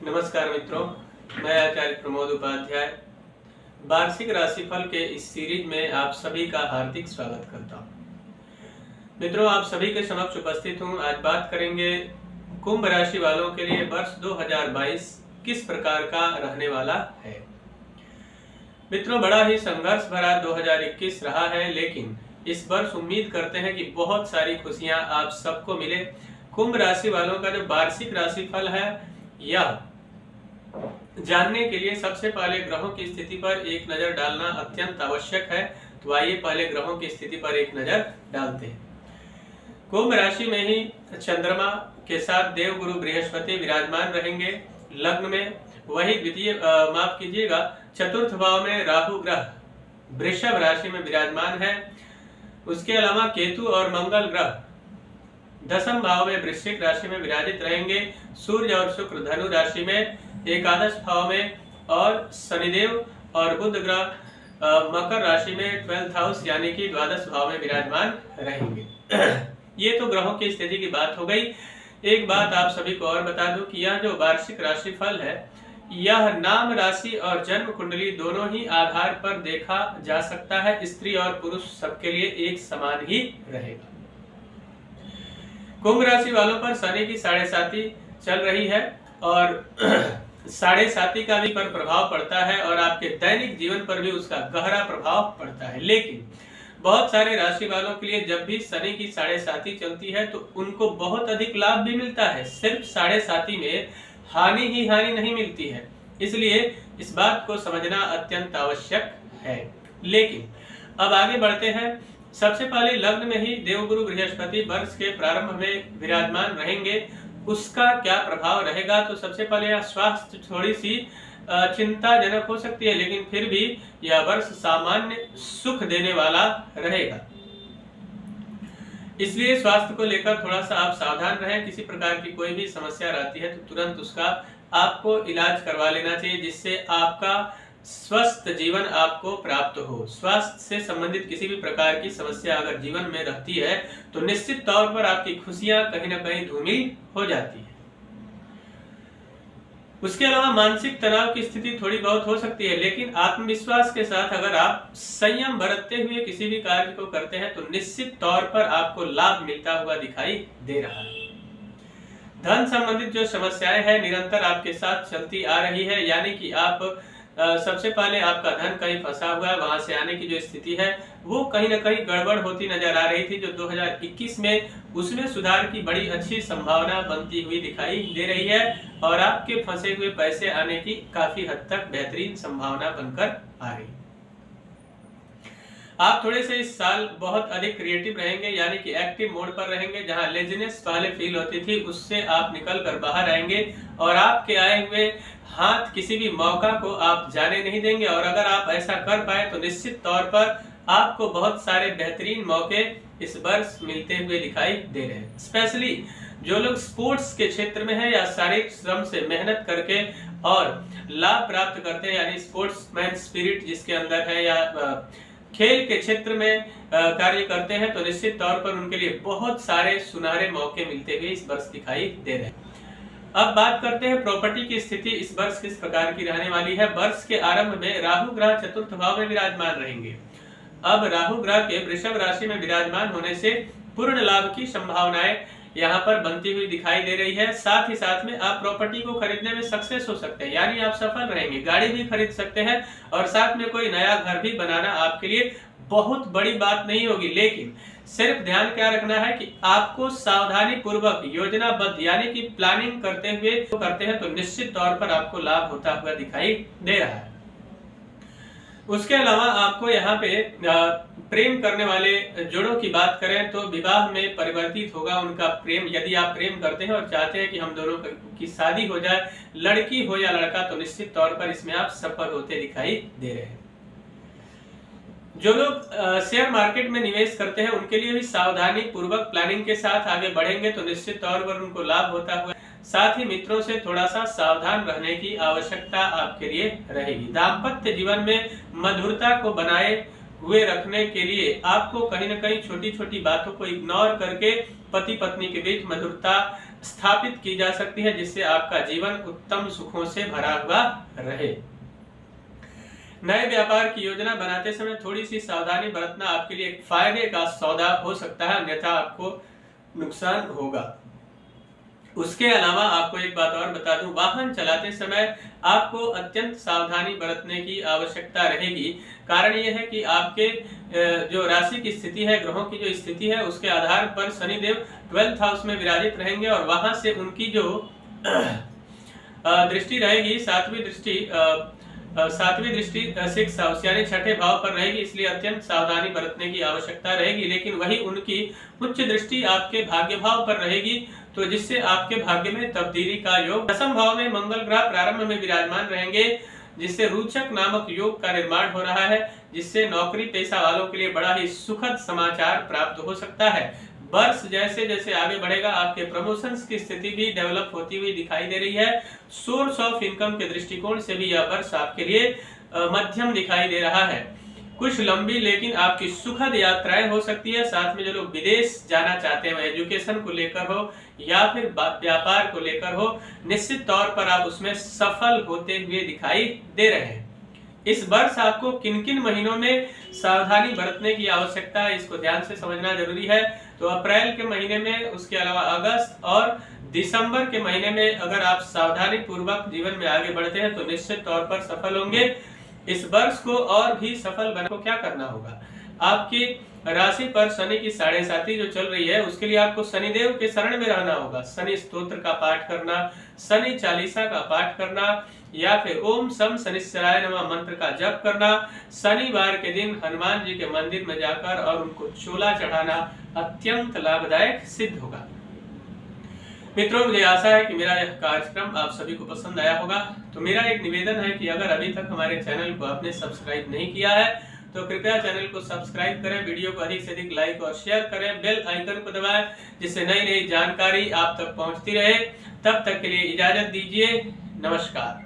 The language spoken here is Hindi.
नमस्कार मित्रों, मैं आचार्य प्रमोद उपाध्याय वार्षिक राशिफल के इस सीरीज में आप सभी का हार्दिक स्वागत करता हूं। मित्रों, आप सभी के समक्ष उपस्थित हूं। आज बात करेंगे कुंभ राशि वालों के लिए वर्ष 2022 किस प्रकार का रहने वाला है। मित्रों, बड़ा ही संघर्ष भरा 2021 रहा है, लेकिन इस वर्ष उम्मीद करते हैं कि बहुत सारी खुशियां आप सबको मिले। कुंभ राशि वालों का जो वार्षिक राशिफल है, यह जानने के लिए सबसे पहले ग्रहों की स्थिति पर एक नजर डालना अत्यंत आवश्यक है। तो आइए पहले ग्रहों की स्थिति पर एक नजर डालते हैं। कुंभ राशि में ही चंद्रमा के साथ देवगुरु बृहस्पति विराजमान रहेंगे लग्न में। वही चतुर्थ भाव में राहु ग्रह वृषभ राशि में विराजमान है। उसके अलावा केतु और मंगल ग्रह दसम भाव में वृश्चिक राशि में विराजित रहेंगे। सूर्य और शुक्र धनु राशि में एकादश भाव में, और शनिदेव और बुध ग्रह मकर राशि में 12th हाउस यानी कि द्वादश भाव में विराजमान रहेंगे। ये तो ग्रहों की स्थिति की बात हो गई। एक बात आप सभी को और बता दूं कि यह जो वार्षिक राशिफल है, यह नाम राशि और जन्म कुंडली दोनों ही आधार पर देखा जा सकता है। स्त्री और पुरुष सबके लिए एक समान ही रहेगा। कुंभ राशि वालों पर शनि की 7.5 चल रही है और 7.5 का भी पर प्रभाव पड़ता है और आपके दैनिक जीवन पर भी उसका गहरा प्रभाव पड़ता है। लेकिन बहुत सारे राशि वालों के लिए जब भी शनि की 7.5 चलती है तो उनको बहुत अधिक लाभ भी मिलता है। सिर्फ 7.5 में हानि ही हानि नहीं मिलती है, इसलिए इस बात को समझना अत्यंत आवश्यक है। लेकिन अब आगे बढ़ते हैं। सबसे पहले लग्न में ही देवगुरु बृहस्पति वर्ष के प्रारंभ में विराजमान रहेंगे। उसका क्या प्रभाव रहेगा? तो सबसे पहले यह स्वास्थ्य थोड़ी सी चिंताजनक हो सकती है, लेकिन फिर भी यह वर्ष सामान्य सुख देने वाला रहेगा। इसलिए स्वास्थ्य को लेकर थोड़ा सा आप सावधान रहें। किसी प्रकार की कोई भी समस्या रहती है तो तुरंत उसका आपको इलाज करवा लेना चाहिए, जिससे आपका स्वस्थ जीवन आपको प्राप्त हो। स्वास्थ्य से संबंधित किसी भी प्रकार की समस्या अगर जीवन में रहती है तो निश्चित तौर पर आपकी खुशियां कहीं ना कहीं धूमिल हो जाती है। उसके अलावा मानसिक तनाव की स्थिति थोड़ी बहुत हो सकती है, लेकिन आत्मविश्वास के साथ अगर आप संयम बरतते हुए किसी भी कार्य को करते हैं तो निश्चित तौर पर आपको लाभ मिलता हुआ दिखाई दे रहा है। धन संबंधित जो समस्याएं हैं निरंतर आपके साथ चलती आ रही है, यानी कि आप सबसे पहले आपका धन कहीं फंसा हुआ है, वहां से आने की जो स्थिति है वो कहीं ना कहीं गड़बड़ होती नजर आ रही थी। जो 2021 में उसमें सुधार की बड़ी अच्छी संभावना बनती हुई दिखाई दे रही है और आपके फंसे हुए पैसे आने की काफी हद तक बेहतरीन संभावना बनकर आ रही है। आप थोड़े से इस साल बहुत अधिक क्रिएटिव रहेंगे, यानी कि एक्टिव मोड पर रहेंगे। जहां लेजीनेस पहले फील होती थी उससे आप निकल कर बाहर आएंगे और आपके आए हुए हाथ किसी भी मौका को आप जाने नहीं देंगे। और अगर आप ऐसा कर पाए तो निश्चित तौर पर आपको बहुत सारे बेहतरीन मौके इस वर्ष मिलते हुए दिखाई दे रहे हैं। स्पेशली जो लोग स्पोर्ट्स के क्षेत्र में है या शारीरिक श्रम से मेहनत करके और लाभ प्राप्त करते हैं, यानी स्पोर्ट्समैन स्पिरिट जिसके अंदर है, या खेल के क्षेत्र में कार्य करते हैं, तो निश्चित तौर पर उनके लिए बहुत सारे सुनहरे मौके मिलते हुए इस वर्ष दिखाई दे रहे हैं। अब बात करते हैं प्रॉपर्टी की स्थिति इस वर्ष किस प्रकार की रहने वाली है। वर्ष के आरंभ में राहु ग्रह चतुर्थ भाव में विराजमान रहेंगे। अब राहु ग्रह के वृषभ राशि में विराजमान होने से पूर्ण लाभ की संभावनाएं यहाँ पर बनती हुई दिखाई दे रही है। साथ ही साथ में आप प्रॉपर्टी को खरीदने में सक्सेस हो सकते हैं, यानी आप सफल रहेंगे। गाड़ी भी खरीद सकते हैं और साथ में कोई नया घर भी बनाना आपके लिए बहुत बड़ी बात नहीं होगी। लेकिन सिर्फ ध्यान क्या रखना है कि आपको सावधानी पूर्वक योजनाबद्ध यानी कि प्लानिंग करते हैं तो निश्चित तौर पर आपको लाभ होता हुआ दिखाई दे रहा है। उसके अलावा आपको यहाँ पे प्रेम करने वाले जोड़ों की बात करें तो विवाह में परिवर्तित होगा उनका प्रेम। यदि आप प्रेम करते हैं और चाहते हैं कि हम दोनों की शादी हो जाए, लड़की हो या लड़का, तो निश्चित तौर पर इसमें आप सफल होते दिखाई दे रहे हैं। जो लोग शेयर मार्केट में निवेश करते हैं उनके लिए भी सावधानी पूर्वक प्लानिंग के साथ आगे बढ़ेंगे तो निश्चित तौर पर उनको लाभ होता हुआ। साथ ही मित्रों से थोड़ा सा सावधान रहने की आवश्यकता आपके लिए रहेगी। दाम्पत्य जीवन में मधुरता को बनाए हुए रखने के लिए आपको कहीं न कहीं छोटी छोटी बातों को इग्नोर करके पति पत्नी के बीच मधुरता स्थापित की जा सकती है, जिससे आपका जीवन उत्तम सुखों से भरा हुआ रहे। नए व्यापार की योजना बनाते समय थोड़ी सी सावधानी बरतना आपके लिए एक फायदे का सौदा हो सकता है, अन्यथा आपको नुकसान होगा। उसके अलावा आपको एक बात और बता दूं, वाहन चलाते समय आपको अत्यंत सावधानी बरतने की आवश्यकता रहेगी। कारण यह है कि आपके जो राशि की स्थिति है, ग्रहों की जो स्थिति है, उसके आधार पर शनिदेव 12th हाउस में विराजित रहेंगे और वहां से उनकी जो दृष्टि रहेगी, सातवीं दृष्टि 6th हाउस यानी छठे भाव पर रहेगी, इसलिए अत्यंत सावधानी बरतने की आवश्यकता रहेगी। लेकिन वही उनकी उच्च दृष्टि आपके भाग्य भाव पर रहेगी, तो जिससे आपके भाग्य में तब्दीली का योग। 10वें भाव में मंगल ग्रह प्रारंभ में विराजमान रहेंगे, जिससे रोचक नामक योग का निर्माण हो रहा है, जिससे नौकरी पेशा वालों के लिए बड़ा ही सुखद समाचार प्राप्त हो सकता है। वर्ष जैसे जैसे आगे बढ़ेगा, आपके प्रमोशंस की स्थिति भी डेवलप होती हुई दिखाई दे रही है। सोर्स ऑफ इनकम के दृष्टिकोण से भी यह वर्ष आपके लिए मध्यम दिखाई दे रहा है। कुछ लंबी लेकिन आपकी सुखद यात्राएं हो सकती है। साथ में जो लोग विदेश जाना चाहते हैं, एजुकेशन को लेकर हो या फिर व्यापार को लेकर हो, निश्चित तौर पर आप उसमें सफल होते हुए दिखाई दे रहे हैं। इस वर्ष आपको किन किन महीनों में सावधानी बरतने की आवश्यकता है, इसको ध्यान से समझना जरूरी है। तो अप्रैल के महीने में, उसके अलावा अगस्त और दिसंबर के महीने में अगर आप सावधानी पूर्वक जीवन में आगे बढ़ते हैं तो निश्चित तौर पर सफल होंगे। इस वर्ष को और भी सफल बनाने को क्या करना होगा, आपकी राशि पर शनि की 7.5 जो चल रही है, उसके लिए आपको शनिदेव के शरण में रहना होगा। शनि स्तोत्र का पाठ करना, शनि चालीसा का पाठ करना, या फिर ओम शम शनिश्चराय नमः मंत्र का जप करना। शनिवार के दिन हनुमान जी के मंदिर में जाकर और उनको चोला चढ़ाना अत्यंत लाभदायक सिद्ध होगा। मित्रों, मुझे आशा है कि मेरा यह कार्यक्रम आप सभी को पसंद आया होगा। तो मेरा एक निवेदन है कि अगर अभी तक हमारे चैनल को आपने सब्सक्राइब नहीं किया है तो कृपया चैनल को सब्सक्राइब करें, वीडियो को अधिक से अधिक लाइक और शेयर करें, बेल आइकन को दबाएं, जिससे नई नई जानकारी आप तक पहुंचती रहे। तब तक के लिए इजाजत दीजिए, नमस्कार।